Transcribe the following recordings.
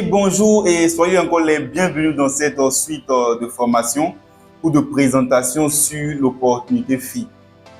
Bonjour et soyez encore les bienvenus dans cette suite de formation ou de présentation sur l'opportunité FI.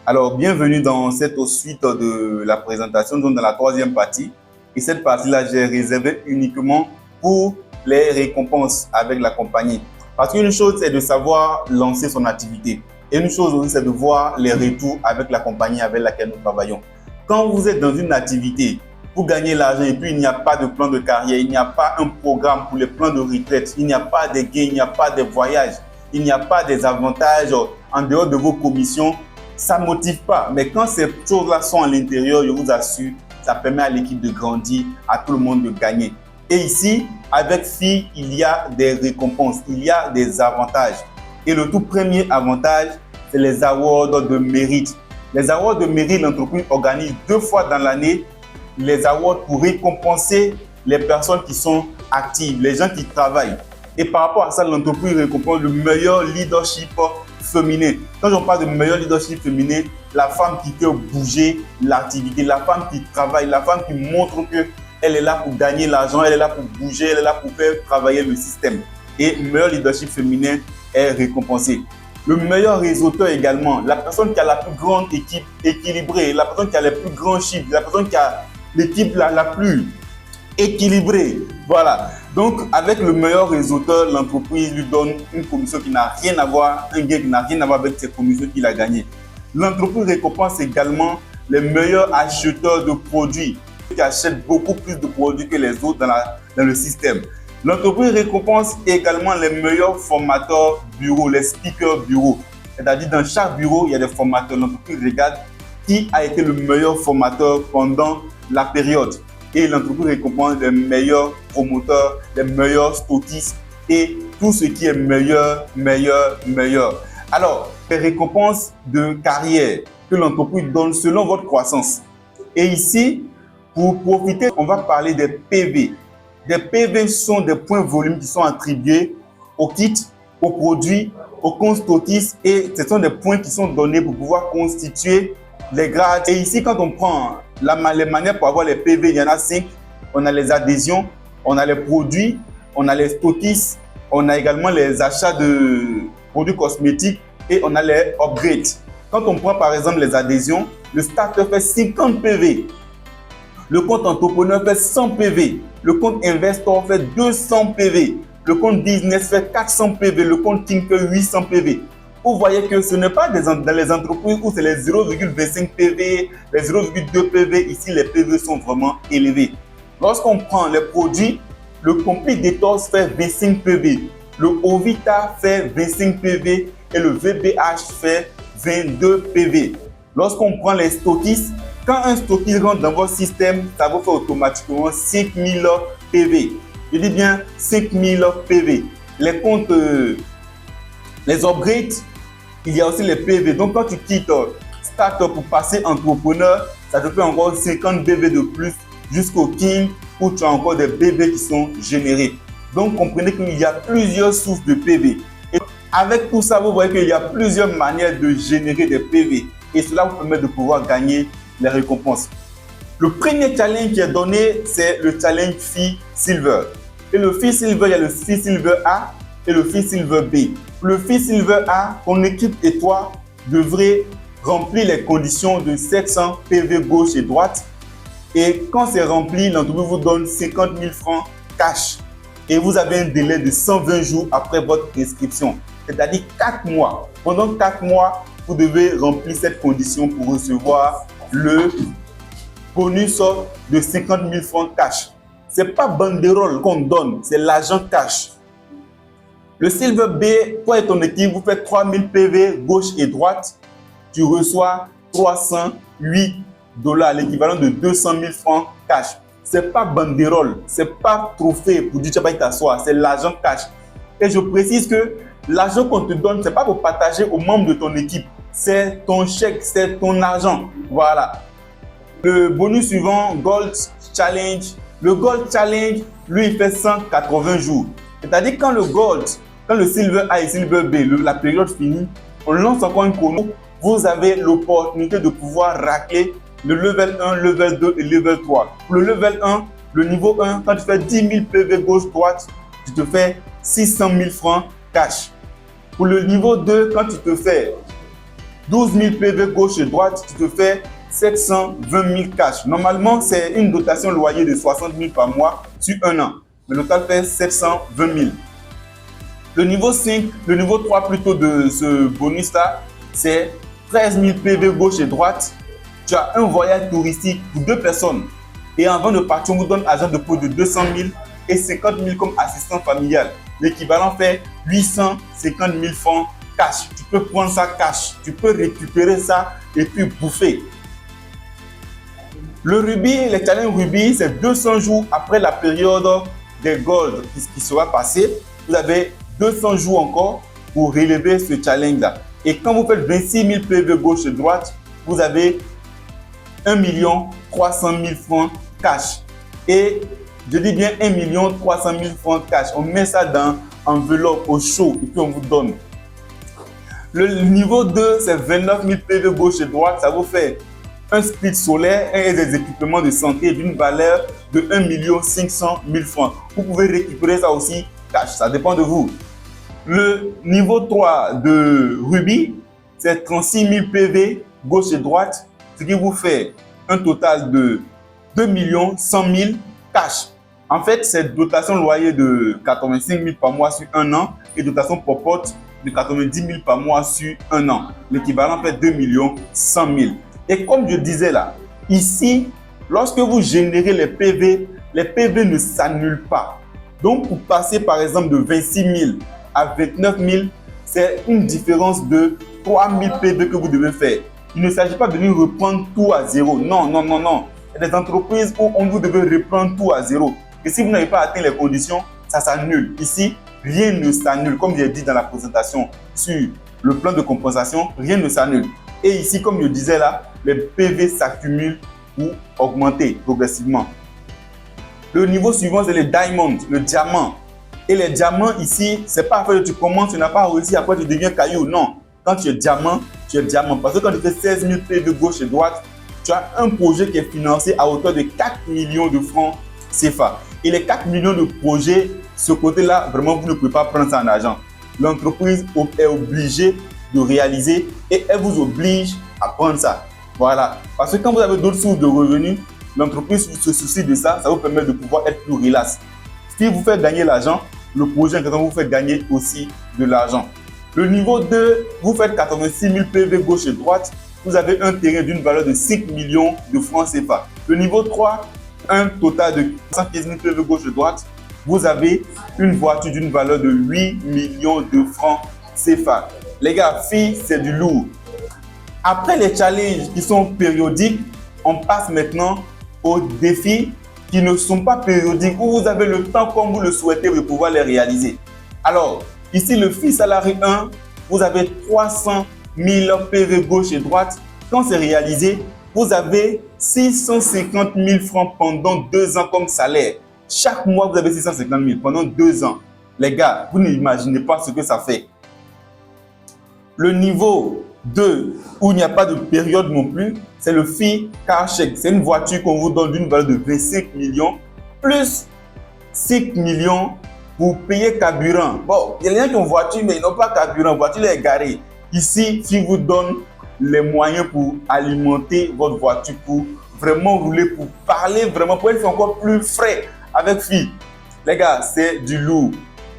Alors, bienvenue dans cette suite de la présentation, donc dans la troisième partie. Et cette partie-là, j'ai réservé uniquement pour les récompenses avec la compagnie. Parce qu'une chose, c'est de savoir lancer son activité. Et une chose aussi, c'est de voir les retours avec la compagnie avec laquelle nous travaillons. Quand vous êtes dans une activité, pour gagner l'argent et puis il n'y a pas de plan de carrière, il n'y a pas un programme pour les plans de retraite, il n'y a pas de gains, il n'y a pas de voyages, il n'y a pas des avantages en dehors de vos commissions, ça ne motive pas. Mais quand ces choses-là sont à l'intérieur, je vous assure, ça permet à l'équipe de grandir, à tout le monde de gagner. Et ici, avec FI, il y a des récompenses, il y a des avantages. Et le tout premier avantage, c'est les awards de mérite. Les awards de mérite, l'entreprise organise 2 fois dans l'année les awards pour récompenser les personnes qui sont actives, les gens qui travaillent. Et par rapport à ça, l'entreprise récompense le meilleur leadership féminin. Quand on parle de meilleur leadership féminin, la femme qui fait bouger l'activité, la femme qui travaille, la femme qui montre qu'elle est là pour gagner l'argent, elle est là pour bouger, elle est là pour faire travailler le système. Et le meilleur leadership féminin est récompensé. Le meilleur réseauteur également, la personne qui a la plus grande équipe équilibrée, la personne qui a les plus grands chiffres, la personne qui a l'équipe la plus équilibrée. Voilà. Donc, avec le meilleur réseauteur, l'entreprise lui donne une commission qui n'a rien à voir, un gain qui n'a rien à voir avec ses commissions qu'il a gagnées. L'entreprise récompense également les meilleurs acheteurs de produits qui achètent beaucoup plus de produits que les autres dans le système. L'entreprise récompense également les meilleurs formateurs bureau, les speakers bureau. C'est-à-dire dans chaque bureau, il y a des formateurs. L'entreprise regarde qui a été le meilleur formateur pendant la période. Et l'entreprise récompense les meilleurs promoteurs, les meilleurs stockistes et tout ce qui est meilleur. Alors, les récompenses de carrière que l'entreprise donne selon votre croissance. Et ici, pour profiter, on va parler des PV. Des PV sont des points volume qui sont attribués au kit, aux produits, aux comptes stockistes et ce sont des points qui sont donnés pour pouvoir constituer les grades. Et ici, quand on prend les manières pour avoir les PV, il y en a 5. On a les adhésions, on a les produits, on a les stockistes, on a également les achats de produits cosmétiques et on a les upgrades. Quand on prend par exemple les adhésions, le starter fait 50 PV. Le compte entrepreneur fait 100 PV. Le compte investor fait 200 PV. Le compte business fait 400 PV. Le compte team fait 800 PV. Vous voyez que ce n'est pas dans les entreprises où c'est les 0,25 PV, les 0,2 PV. Ici, les PV sont vraiment élevés. Lorsqu'on prend les produits, le Complete Detox fait 25 PV. Le Ovita fait 25 PV et le VBH fait 22 PV. Lorsqu'on prend les stockistes, quand un stockiste rentre dans votre système, ça vous fait automatiquement 5000 PV. Je dis bien 5000 PV. Les comptes, les upgrades, il y a aussi les PV. Donc, quand tu quittes Startup pour passer entrepreneur, ça te fait encore 50 PV de plus jusqu'au King où tu as encore des PV qui sont générés. Donc, comprenez qu'il y a plusieurs sources de PV. Et avec tout ça, vous voyez qu'il y a plusieurs manières de générer des PV. Et cela vous permet de pouvoir gagner les récompenses. Le premier challenge qui est donné, c'est le challenge FI Silver. Et le FI Silver, il y a le FI Silver A et le FI Silver B. Le FI Silver A, ton équipe et toi devrez remplir les conditions de 700 PV gauche et droite. Et quand c'est rempli, l'entreprise vous donne 50 000 francs cash. Et vous avez un délai de 120 jours après votre inscription. C'est-à-dire 4 mois. Pendant 4 mois, vous devez remplir cette condition pour recevoir le bonus de 50 000 francs cash. Ce n'est pas banderole qu'on donne, c'est l'argent cash. Le Silver B, toi et ton équipe, vous faites 3000 PV gauche et droite. Tu reçois 308 $, l'équivalent de 200 000 francs cash. Ce n'est pas banderole, ce n'est pas trophée pour dire que tu vas t'asseoir, c'est l'argent cash. Et je précise que l'argent qu'on te donne, ce n'est pas pour partager aux membres de ton équipe. C'est ton chèque, c'est ton argent. Voilà. Le bonus suivant, Gold Challenge. Le Gold Challenge, lui, il fait 180 jours. C'est-à-dire quand le Gold, quand le Silver A et Silver B, la période finie, on lance encore une chrono. Vous avez l'opportunité de pouvoir racler le level 1, level 2 et level 3. Pour le level 1, Le niveau 1, quand tu fais 10 000 PV gauche-droite, tu te fais 600 000 francs cash. Pour le niveau 2, quand tu te fais 12 000 PV gauche et droite, tu te fais 720 000 cash. Normalement, c'est une dotation loyer de 60 000 par mois sur un an. Le total fait 720 000. Le niveau 5, le niveau 3 plutôt de ce bonus-là, c'est 13 000 PV gauche et droite. Tu as un voyage touristique pour 2 personnes. Et avant de partir, on vous donne argent de poche de 200 000 et 50 000 comme assistant familial. L'équivalent fait 850 000 francs cash. Tu peux prendre ça cash. Tu peux récupérer ça et puis bouffer. Le rubis, les challenges rubis, c'est 200 jours après la période des gold qui sera passée. Vous avez 200 jours encore pour relever ce challenge-là. Et quand vous faites 26 000 PV gauche et droite, vous avez 1 300 000 francs cash. Et je dis bien 1 300 000 francs cash. On met ça dans enveloppe au chaud et puis on vous donne. Le niveau 2, c'est 29 000 PV gauche et droite. Ça vous fait un split solaire et des équipements de santé d'une valeur de 1 500 000 francs. Vous pouvez récupérer ça aussi cash. Ça dépend de vous. Le niveau 3 de Ruby, c'est 36 000 PV gauche et droite, ce qui vous fait un total de 2 100 000 cash. En fait, c'est dotation loyer de 85 000 par mois sur un an et dotation popote de 90 000 par mois sur un an. L'équivalent fait 2 100 000. Et comme je disais là, ici, lorsque vous générez les PV ne s'annulent pas. Donc, pour passer par exemple de 26 000 à 29 000, c'est une différence de 3 000 PV que vous devez faire. Il ne s'agit pas de venir reprendre tout à zéro. Non, non, non, non. Il y a des entreprises où vous devez reprendre tout à zéro. Et si vous n'avez pas atteint les conditions, ça s'annule. Ici, rien ne s'annule. Comme j'ai dit dans la présentation sur le plan de compensation, rien ne s'annule. Et ici, comme je disais là, les PV s'accumulent ou augmenter progressivement. Le niveau suivant, c'est les diamonds, le diamant. Et les diamants ici, c'est pas affaire de tu commences, tu n'as pas réussi, après tu deviens caillou. Non, quand tu es diamant, tu es diamant. Parce que quand tu fais 16 000 PV gauche et droite, tu as un projet qui est financé à hauteur de 4 millions de francs CFA. Et les 4 millions de projets, ce côté-là, vraiment, vous ne pouvez pas prendre ça en argent. L'entreprise est obligée de réaliser et elle vous oblige à prendre ça. Voilà. Parce que quand vous avez d'autres sources de revenus, l'entreprise se soucie de ça, ça vous permet de pouvoir être plus relax. Si vous faites gagner l'argent, le projet en question vous fait gagner aussi de l'argent. Le niveau 2, vous faites 86 000 PV gauche et droite, vous avez un terrain d'une valeur de 5 millions de francs CFA. Le niveau 3, un total de 115 000 PV gauche et droite, vous avez une voiture d'une valeur de 8 millions de francs CFA. Les gars, filles, c'est du lourd. Après les challenges qui sont périodiques, on passe maintenant aux défis qui ne sont pas périodiques, où vous avez le temps comme vous le souhaitez de pouvoir les réaliser. Alors, ici, le FI salarié 1, vous avez 300 000 PV gauche et droite. Quand c'est réalisé, vous avez 650 000 francs pendant 2 ans comme salaire. Chaque mois, vous avez 650 000 pendant 2 ans. Les gars, vous n'imaginez pas ce que ça fait. Le niveau 2, où il n'y a pas de période non plus, c'est le FI Car Check. C'est une voiture qu'on vous donne d'une valeur de 25 millions, plus 5 millions pour payer carburant. Bon, il y a des gens qui ont voiture, mais ils n'ont pas carburant. La voiture est garée. Ici, FI vous donne les moyens pour alimenter votre voiture, pour vraiment rouler, pour parler vraiment, pour être encore plus frais avec FI. Les gars, c'est du lourd.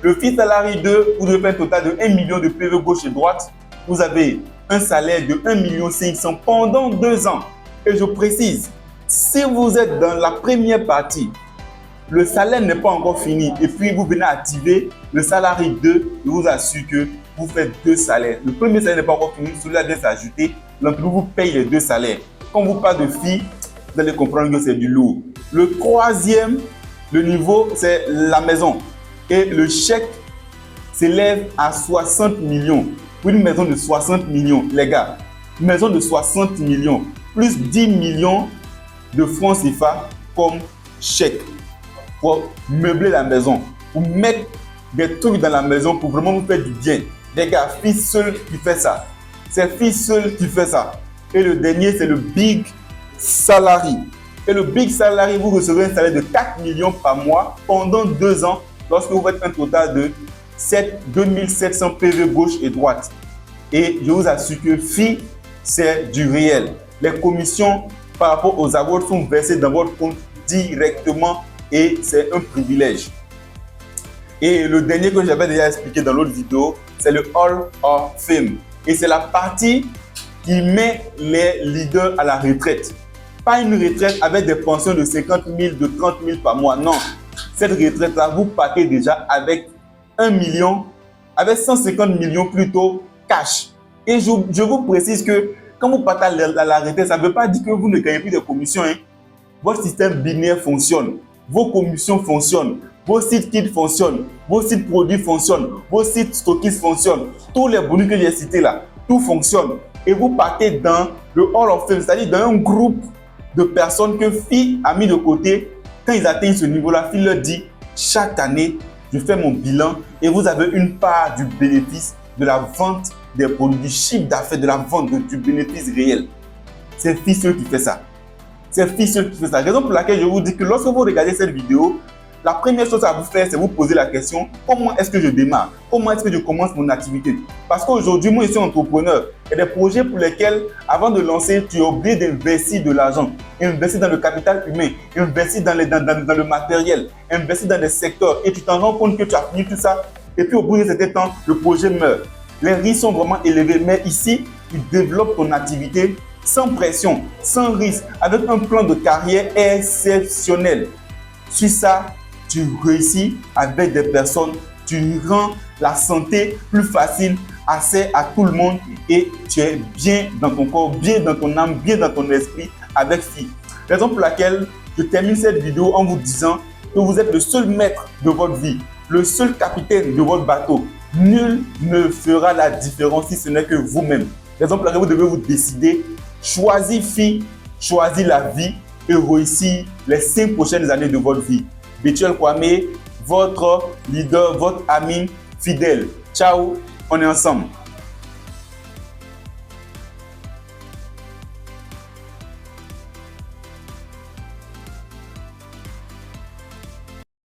Le FI salarié 2, vous devez faire un total de 1 million de PV gauche et droite. Vous avez un salaire de 1 500 000 pendant 2 ans. Et je précise, si vous êtes dans la première partie, le salaire n'est pas encore fini et puis vous venez activer le salarié 2, je vous assure que vous faites 2 salaires. Le premier salaire n'est pas encore fini, celui-là vient s'ajouter. L'entreprise vous paye les 2 salaires. Quand vous parlez de FI, vous allez comprendre que c'est du lourd. Le troisième, le niveau, c'est la maison. Et le chèque s'élève à 60 millions. Pour une maison de 60 millions, les gars, une maison de 60 millions, plus 10 millions de francs CFA comme chèque pour meubler la maison, pour mettre des trucs dans la maison pour vraiment vous faire du bien. Les gars, FI seul qui fait ça. C'est FI seul qui fait ça. Et le dernier, c'est le Big Salary. Et le Big Salary, vous recevrez un salaire de 4 millions par mois pendant 2 ans lorsque vous faites un total de 2700 PV gauche et droite. Et je vous assure que FI, c'est du réel. Les commissions par rapport aux awards sont versées dans votre compte directement et c'est un privilège. Et le dernier que j'avais déjà expliqué dans l'autre vidéo, c'est le Hall of Fame. Et c'est la partie qui met les leaders à la retraite. Pas une retraite avec des pensions de 50 000, de 30 000 par mois. Non. Cette retraite-là, vous partez déjà avec 1 million, avec 150 millions plutôt cash. Et je vous précise que quand vous partez à la retraite, ça ne veut pas dire que vous ne gagnez plus de commissions. Votre système binaire fonctionne. Vos commissions fonctionnent. Vos sites kits fonctionnent. Vos sites produits fonctionnent. Vos sites stockistes fonctionnent. Tous les bonus que j'ai cités là, tout fonctionne. Et vous partez dans le Hall of Fame, c'est-à-dire dans un groupe de personnes que FI a mis de côté. Quand ils atteignent ce niveau-là, FI leur dit chaque année, je fais mon bilan et vous avez une part du bénéfice de la vente des produits, du chiffre d'affaires, de la vente, du bénéfice réel. C'est FI seul qui fait ça. C'est FI seul qui fait ça. Raison pour laquelle je vous dis que lorsque vous regardez cette vidéo, la première chose à vous faire, c'est vous poser la question, comment est-ce que je démarre? Comment est-ce que je commence mon activité? Parce qu'aujourd'hui, moi, je suis entrepreneur. Il y a des projets pour lesquels, avant de lancer, tu es obligé d'investir de l'argent. Investir dans le capital humain, investir dans le matériel, investir dans des secteurs. Et tu t'en rends compte que tu as fini tout ça. Et puis, au bout de certain temps, le projet meurt. Les risques sont vraiment élevés. Mais ici, tu développes ton activité sans pression, sans risque, avec un plan de carrière exceptionnel. Sur ça, tu réussis avec des personnes, tu rends la santé plus facile, accès à tout le monde et tu es bien dans ton corps, bien dans ton âme, bien dans ton esprit avec FI. Raison pour laquelle je termine cette vidéo en vous disant que vous êtes le seul maître de votre vie, le seul capitaine de votre bateau. Nul ne fera la différence si ce n'est que vous-même. Raison pour laquelle vous devez vous décider, choisir FI, choisir la vie et réussir les 5 prochaines années de votre vie. Bethuel Kwame, votre leader, votre ami fidèle. Ciao, on est ensemble.